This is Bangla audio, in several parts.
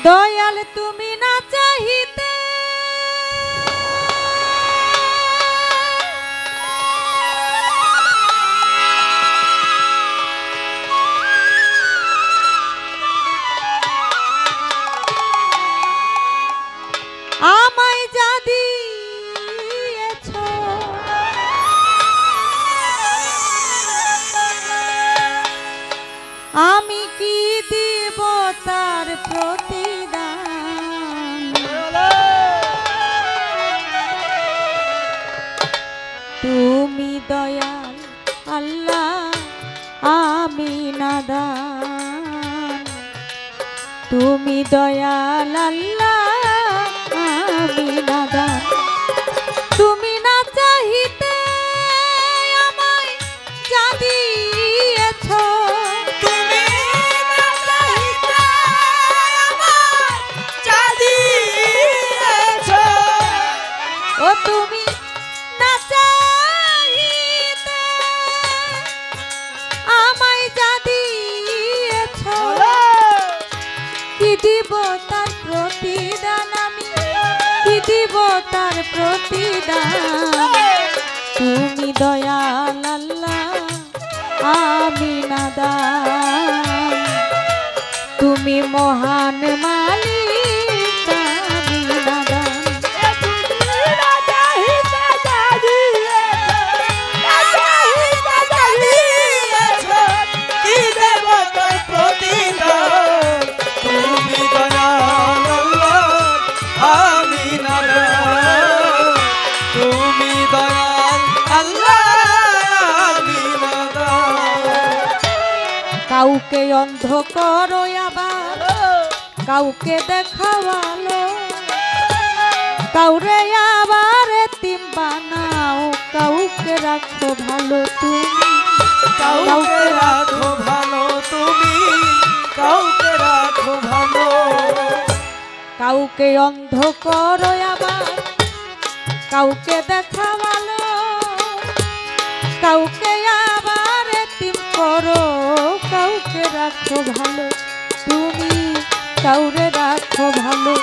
দয়াল তুমি না চাহিতে আমায় যা দিয়েছ আমি কি দিব তার প্রতিদান তুমি দয়াল আল্লাহ আমি নাদান তুমি দয়াল আল্লাহ আমি নাদান তুমি না চাহিতে আমায় যা দিয়েছ তুমি না চাহিতে আমায় যা দিয়েছ ও তুমি না চাহিতে আমায় যা দিয়েছ কি দিব তার প্রতিদান আমি কি দিব তার প্রতিদান তুমি দয়াল আল্লাহ আমি নাদান তুমি মহান মালিক আমি নাদান তুমি না চাহিতে যা দিয়েছ না চাহিতে যা দিয়েছ কি দেব তোর প্রতিদান তুমি দয়াল আল্লাহ আমি নাদান তুমি দয়াল আল্লাহ আমি নাদান কাউকে অন্ধ করো আবার কাউকে দেখাওয়ালো কাউরে আবার এতিম বানাও কাউকে রাখো ভালো তুমি কাউকে রাখো ভালো তুমি কাউকে রাখো ভালো কাউকে অন্ধ করো আবার কাউকে দেখাওয়ালো কাউকে আবার এতিম করো কাউকে রাখো ভালো তুমি কাউরে রাখো ভালো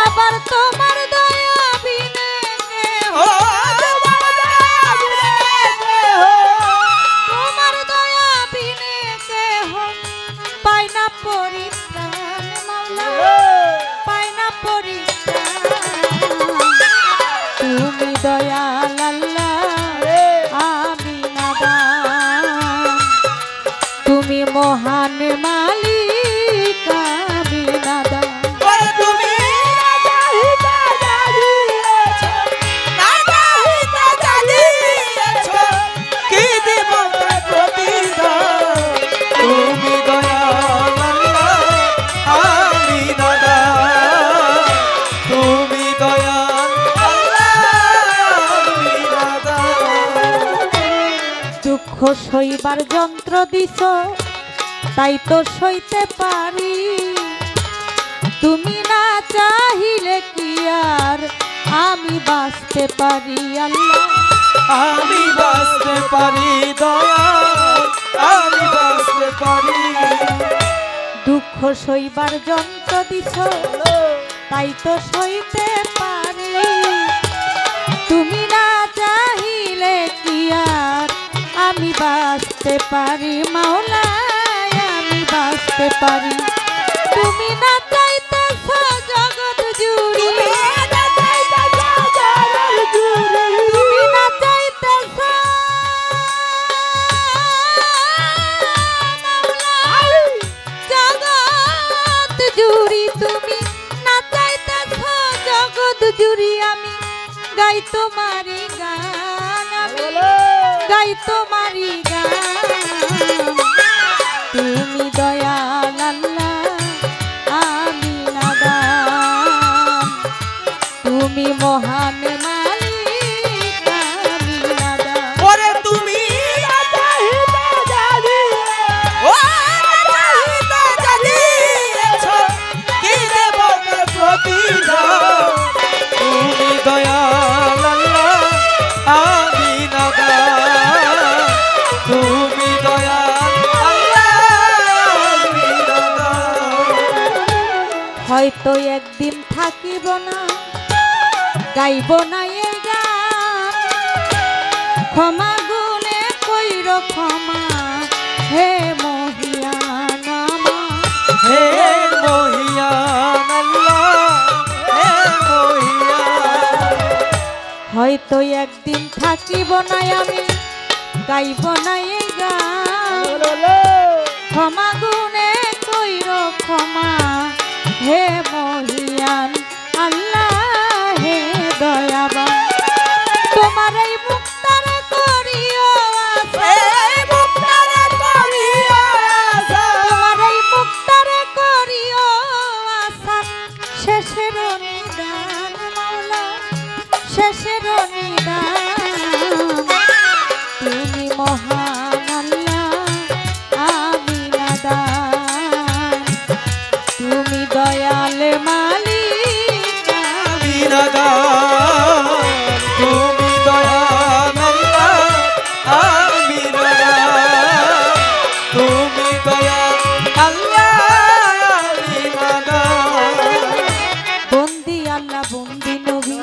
আবার তোমার দয়া বিনে কেহ ও তোমার দয়া বিনে কেহ তোমার দয়া বিনে কেহ পায় না পরিত্রাণ মাওলা পায় না পরিত্রাণ তুমি দয়াল আল্লাহ আমি নাদান তুমি মহান মালিক আমি নাদান ওরে তুমি না চাহিতে যা দিয়েছ না চাহিতে যা দিয়েছ কি দিব তার প্রতিদান তুমি দয়াল আল্লাহ আমি নাদান তুমি দয়াল আল্লাহ আমি নাদান দুঃখ সইবার যন্ত্র দিছ তাই তো সইতে পারি তুমি না চাহিলে কি আর আমি বাঁচতে পারি আল্লাহ আমি বাঁচতে পারি দয়াল আমি বাঁচতে পারি দুঃখ সইবার যন্ত্র দিছ তাই তো সইতে পারি তুমি না চাহিলে কি আর আমি বাঁচতে পারি মাওলা আমি বাঁচতে পারি তুমি না চাইতেছ জগৎ জুড়ে তুমি না চাইতেছ জগৎ জুড়ি তুমি না চাইতেছ জগৎ জুড়ি আমি গাই তোমারি গান আমি গাই তোমারি গান তুমি দয়াল আল্লাহ আমি নাদান তুমি মহান মালিক আমি নাদান ওরে তুমি না চাহিতে যা দিয়েছ ও না চাহিতে যা দিয়েছ কি দেব তার প্রতিদান তুমি দয়াল আল্লাহ আমি নাদান তুমি হয়তো একদিন থাকিব না, গাইব না এই গান। ক্ষমা গুণে কইর ক্ষমা, হে মহিয়ান আমার। হে মহিয়ান আল্লাহ, হে মহিয়ান। হয়তো একদিন থাকিব না আমি, গাইব না এই গান। ক্ষমা গুণে কইর ক্ষমা, হে মহিয়ান আল্লাহ, হে দয়াবান। তোমার এই মুক্তার করিও আশা, তোমার এই মুক্তার করিও আশা। শেষের নিদান মাওলা, শেষের নিদান। তুমি মহান আল্লাহ, আমি নাদান। তুমি দয়াল মালিক, আমি নাদান। তুমি দয়াল আল্লাহ, আমি নাদান। তুমি দয়াল আল্লাহ, আমি নাদান। বন্দি আল্লাহ, বন্দি নবী,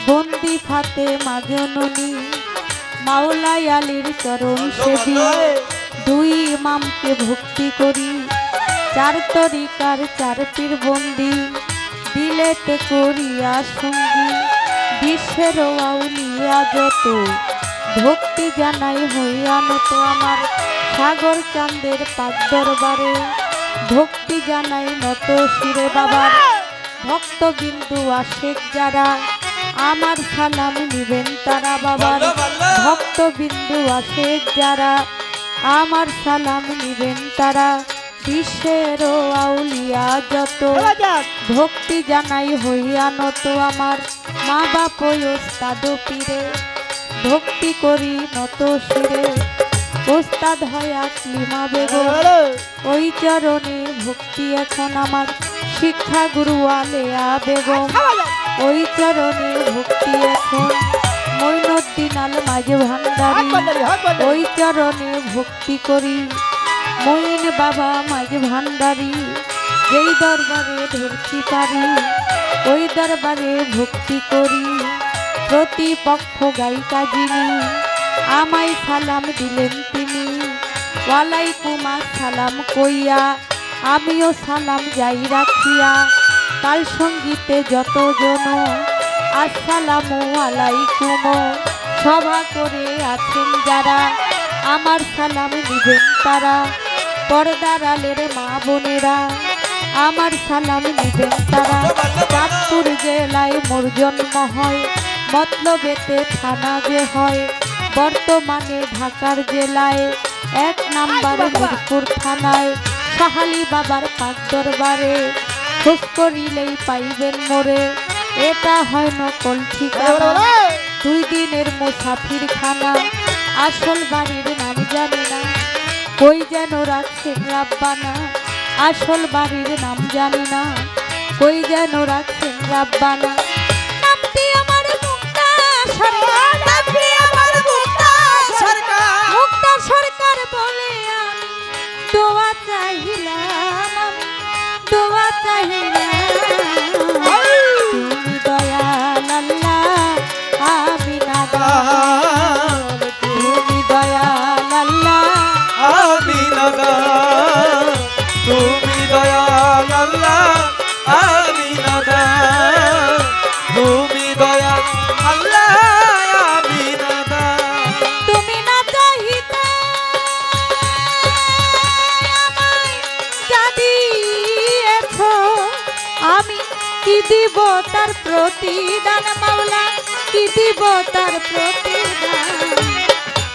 বন্দি ফাতেমা জননী। মাওলাই আলীর চরণ সেবী, দুই ইমামকে ভক্তি করি। চার তরিকার চার পীর বন্দি, দিলেতে করিয়া সঙ্গী। বিশ্বের আউলিয়া যত, ভক্তি জানাই হইয়া নত আমার। সাগর চাঁদের পাক দরবারে, ভক্তি জানাই নত শিরে বাবার। ভক্তবিন্দু আশেক যারা, আমার সালাম নিবেন তারা বাবার। ভক্তবিন্দু আশেক যারা, আমার সালাম নিবেন তারা। বিশ্বের আউলিয়া যত, ভক্তি জানাই হইয়া নত আমার। মা বাপ ওস্তাদ পীরে, ভক্তি করি নত শিরে। ওস্তাদ হয় আকলিমা বেগম, ওই চরণে ভক্তি এখন আমার। শিক্ষা গুরু আলেয়া বেগম, ওই চরণে ভক্তি এখন। মইনুদ্দিন আল মাঝ ভান্ডারী, ওই চরণে ভক্তি করি। মইন বাবা মাঝ ভান্ডারী, যেই দরবারে ধরতে পারি, ওই দরবারে ভক্তি করি। প্রতিপক্ষ গায়িকা যিনি, আমায় সালাম দিলেন তিনি। ওয়ালাইকুম আসসালাম কইয়া, আমিও সালাম যাই রাখিয়া। কাল সঙ্গীতে যতজন, আসসালামু আলাইকুম। সভা করে আছেন যারা, আমার সালাম নিবেন তারা। পর্দার আলের মা বোনেরা, আমার সালাম নিবেন তারা। চাঁদপুর জেলায় মোর জন্ম হয়, মতলবেতে থানা যে হয়। বর্তমানে ঢাকার জেলায়, 1 নাম্বার মিরপুর থানায়। সাহালি বাবার পাক দরবারে, খোঁজ করিলেই পাইবেন মোরে। এটা হয় নকল ঠিকানা, 2 দিনের মুসাফির খানা। আসল বাড়ির নাম জানি না, কই যেন রাখছেন রাব্বানা। আসল বাড়ির নাম জানি না, কই যেন রাখছেন রাব্বানা। নামটি আমার মুক্তা সরকার, নামটি আমার মুক্তা সরকার। মুক্তা সরকার বলে আমি দোয়া চাইলাম, আমি দোয়া চাইলাম। তুমি দয়াল আল্লাহ, আমি নাদান। তুমি দয়াল আল্লাহ, আমি নাদান। তুমি দয়াল আল্লাহ, আমি নাদান। তুমি দয়াল আল্লাহ, আমি নাদান। তুমি না চাহিতে আমায় যা দিয়েছ, আমি কি দিব তার প্রতিদান মাওলা, কি দিব তার প্রতিদান।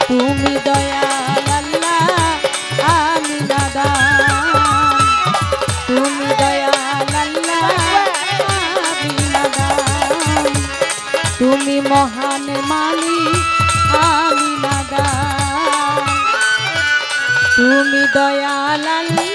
তুমি দয়াল আল্লাহ, আমি নাদান। তুমি দয়াল আল্লাহ, আমি নাদান। তুমি মহান মালিক, আমি নাদান। তুমি দয়াল আল্লাহ।